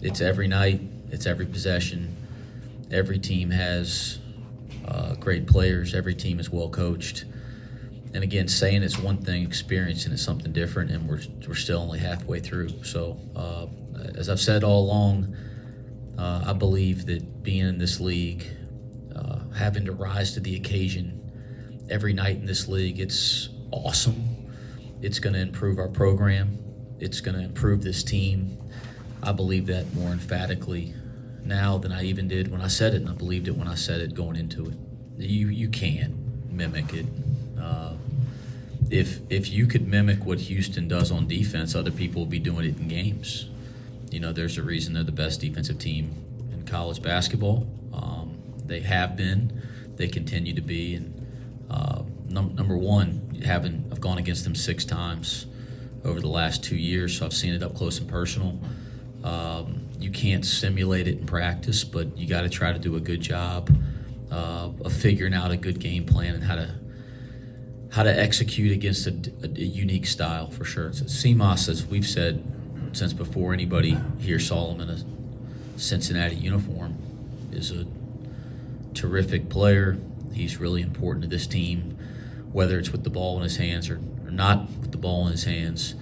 It's every night. It's every possession. Every team has great players. Every team is well coached. And again, saying it's one thing, experiencing it's something different, and we're still only halfway through. So, as I've said all along, I believe that being in this league, having to rise to the occasion every night in this league, it's awesome. It's going to improve our program. It's going to improve this team. I believe that more emphatically now than I even did when I said it, and I believed it when I said it going into it. You can mimic it. If you could mimic what Houston does on defense, other people will be doing it in games. There's a reason they're the best defensive team in college basketball. They have been. They continue to be. And number one, I've gone against them 6 times over the last 2 years, so I've seen it up close and personal. You can't simulate it in practice, but you got to try to do a good job of figuring out a good game plan and how to execute against a unique style, for sure. CMOS, as we've said since before anybody here saw him in a Cincinnati uniform, is a terrific player. He's really important to this team, whether it's with the ball in his hands or not with the ball in his hands.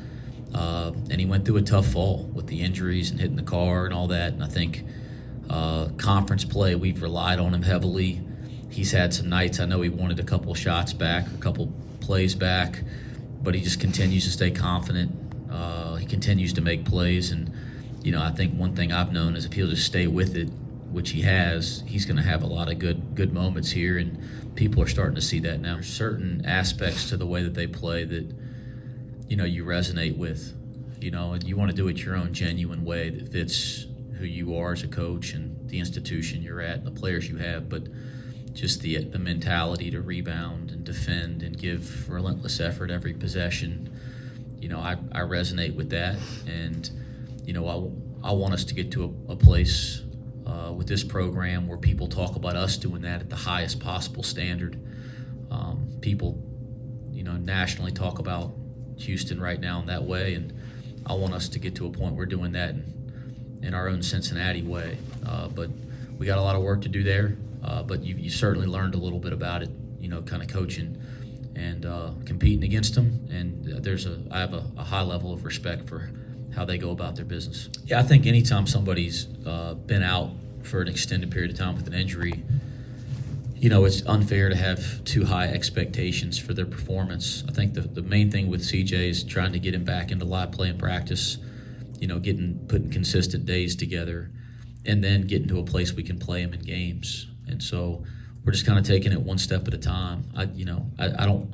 And he went through a tough fall with the injuries and hitting the car and all that. And I think conference play, we've relied on him heavily. He's had some nights, I know he wanted a couple shots back, a couple plays back, but he just continues to stay confident. He continues to make plays. And, I think one thing I've known is if he'll just stay with it, which he has, he's going to have a lot of good moments here. And people are starting to see that now. There's certain aspects to the way that they play that, you resonate with, and you want to do it your own genuine way that fits who you are as a coach and the institution you're at and the players you have. But just the mentality to rebound and defend and give relentless effort every possession, I resonate with that. And, I want us to get to a place with this program where people talk about us doing that at the highest possible standard. People, nationally talk about Houston right now in that way, and I want us to get to a point where we're doing that in our own Cincinnati way. But we got a lot of work to do there. But you certainly learned a little bit about it, kind of coaching and competing against them. And I have a high level of respect for how they go about their business. Yeah, I think anytime somebody's been out for an extended period of time with an injury, it's unfair to have too high expectations for their performance. I think the main thing with CJ is trying to get him back into live play and practice, putting consistent days together, and then getting to a place we can play him in games. And so we're just kind of taking it one step at a time. I don't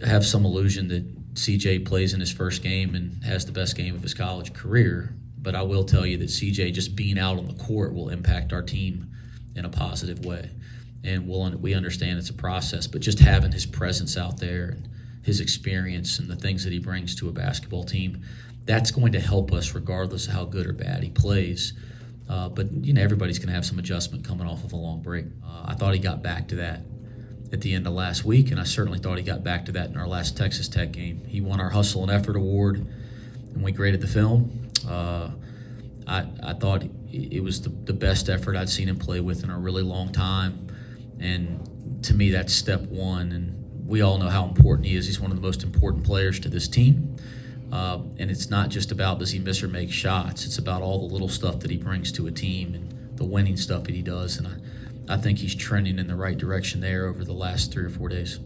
have some illusion that CJ plays in his first game and has the best game of his college career, but I will tell you that CJ just being out on the court will impact our team in a positive way. And we understand it's a process, but just having his presence out there and his experience and the things that he brings to a basketball team, that's going to help us regardless of how good or bad he plays. But everybody's going to have some adjustment coming off of a long break. I thought he got back to that at the end of last week, and I certainly thought he got back to that in our last Texas Tech game. He won our Hustle and Effort Award, and we graded the film. I thought it was the best effort I'd seen him play with in a really long time, and to me that's step one. And we all know how important he is. He's one of the most important players to this team. And it's not just about does he miss or make shots. It's about all the little stuff that he brings to a team and the winning stuff that he does. And I think he's trending in the right direction there over the last 3 or 4 days.